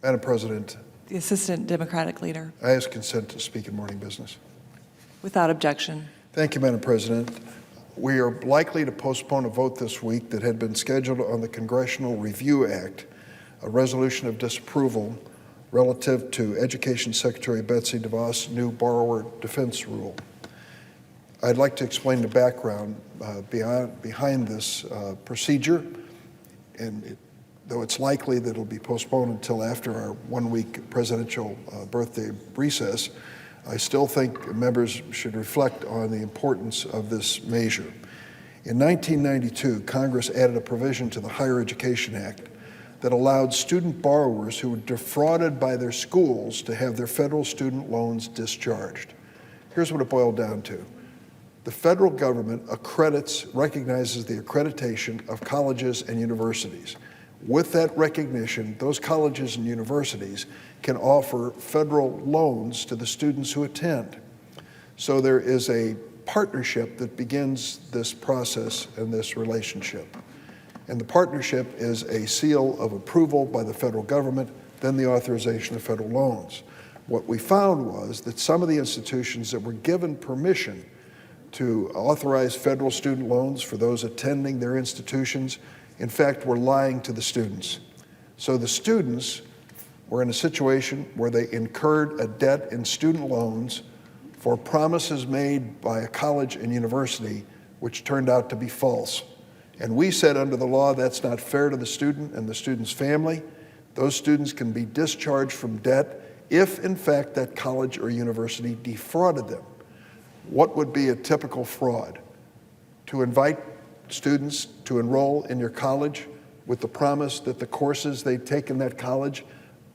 Madam President, The Assistant Democratic Leader. I ask consent to speak in morning business. Without objection. Thank you, Madam President. We are likely to postpone a vote this week that had been scheduled on the Congressional Review Act, a resolution of disapproval relative to Education Secretary Betsy DeVos' new borrower defense rule. I'd like to explain the background behind this procedure, and though it's likely that it'll be postponed until after our one-week presidential birthday recess, I still think members should reflect on the importance of this measure. In 1992, Congress added a provision to the Higher Education Act that allowed student borrowers who were defrauded by their schools to have their federal student loans discharged. Here's what it boiled down to. The federal government recognizes the accreditation of colleges and universities. With that recognition, those colleges and universities can offer federal loans to the students who attend. So there is a partnership that begins this process and this relationship. And the partnership is a seal of approval by the federal government, then the authorization of federal loans. What we found was that some of the institutions that were given permission to authorize federal student loans for those attending their institutions, in fact, were lying to the students. So the students were in a situation where they incurred a debt in student loans for promises made by a college and university, which turned out to be false. And we said under the law that's not fair to the student and the student's family. Those students can be discharged from debt if, in fact, that college or university defrauded them. What would be a typical fraud? To invite students to enroll in your college with the promise that the courses they take in that college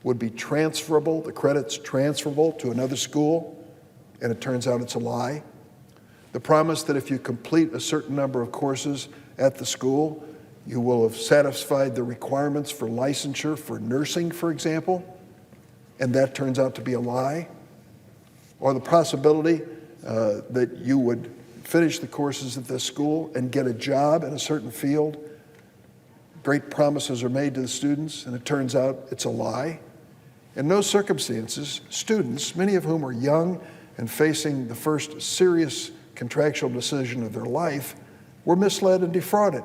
would be transferable, the credits transferable to another school, and it turns out it's a lie. The promise that if you complete a certain number of courses at the school, you will have satisfied the requirements for licensure for nursing, for example, and that turns out to be a lie. Or the possibility that you would finish the courses at this school and get a job in a certain field. Great promises are made to the students, and it turns out it's a lie. In those circumstances, students, many of whom are young and facing the first serious contractual decision of their life, were misled and defrauded.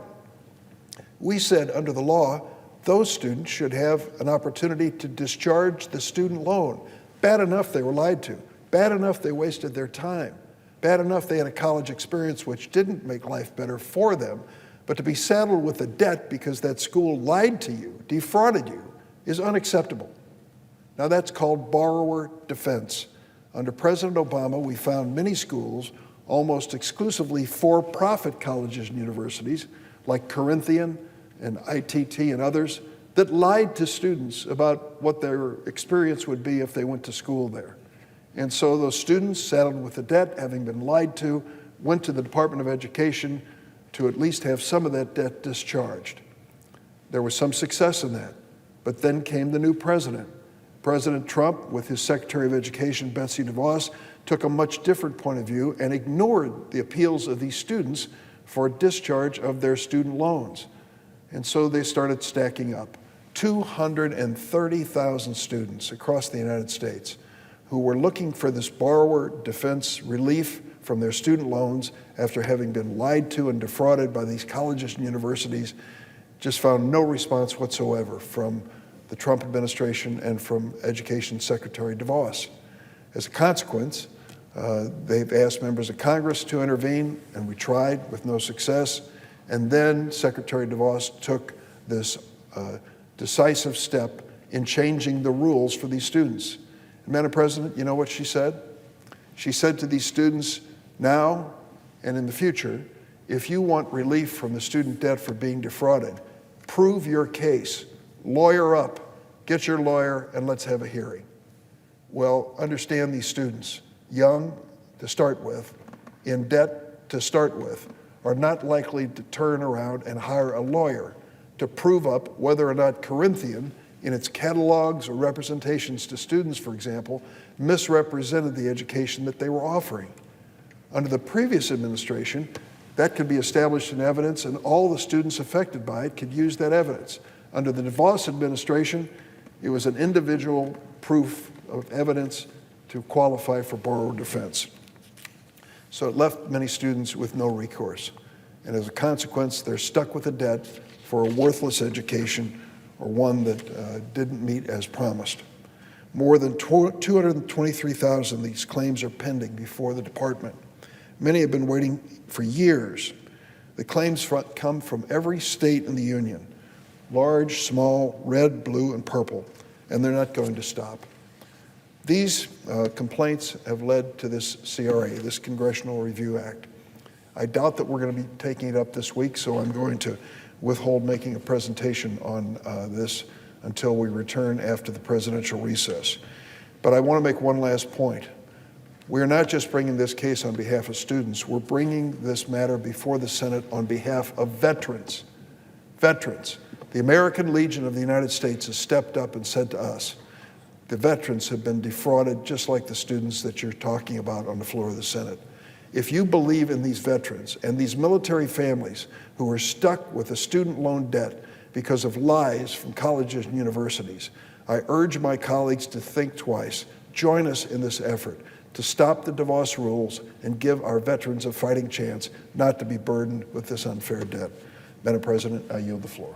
We said under the law, those students should have an opportunity to discharge the student loan. Bad enough they were lied to. Bad enough they wasted their time. Bad enough they had a college experience which didn't make life better for them. But to be saddled with a debt because that school lied to you, defrauded you, is unacceptable. Now that's called borrower defense. Under President Obama, we found many schools, almost exclusively for-profit colleges and universities, like Corinthian and ITT and others, that lied to students about what their experience would be if they went to school there. And so those students, saddled with the debt, having been lied to, went to the Department of Education to at least have some of that debt discharged. There was some success in that. But then came the new president. President Trump, with his Secretary of Education, Betsy DeVos, took a much different point of view and ignored the appeals of these students for discharge of their student loans. And so they started stacking up. 230,000 students across the United States who were looking for this borrower defense relief from their student loans after having been lied to and defrauded by these colleges and universities, just found no response whatsoever from the Trump administration and from Education Secretary DeVos. As a consequence, they've asked members of Congress to intervene, and we tried with no success. And then Secretary DeVos took this decisive step in changing the rules for these students. And Madam President, you know what she said? She said to these students, now and in the future, if you want relief from the student debt for being defrauded, prove your case, lawyer up, get your lawyer, and let's have a hearing. Well, understand these students, young to start with, in debt to start with, are not likely to turn around and hire a lawyer to prove up whether or not Corinthian, in its catalogs or representations to students, for example, misrepresented the education that they were offering. Under the previous administration, that could be established in evidence, and all the students affected by it could use that evidence. Under the DeVos administration, It was an individual proof of evidence to qualify for borrower defense. So it left many students with no recourse. And as a consequence, they're stuck with a debt for a worthless education or one that didn't meet as promised. More than 223,000 of these claims are pending before the department. Many have been waiting for years. The claims come from every state in the union, large, small, red, blue, and purple, and they're not going to stop. These complaints have led to this CRA, this Congressional Review Act. I doubt that we're going to be taking it up this week, so I'm going to withhold making a presentation on this until we return after the presidential recess. But I want to make one last point. We are not just bringing this case on behalf of students, we're bringing this matter before the Senate on behalf of veterans. Veterans. The American Legion of the United States has stepped up and said to us, the veterans have been defrauded just like the students that you're talking about on the floor of the Senate. If you believe in these veterans and these military families who are stuck with a student loan debt because of lies from colleges and universities, I urge my colleagues to think twice. Join us in this effort to stop the DeVos rules and give our veterans a fighting chance not to be burdened with this unfair debt. Madam President, I yield the floor.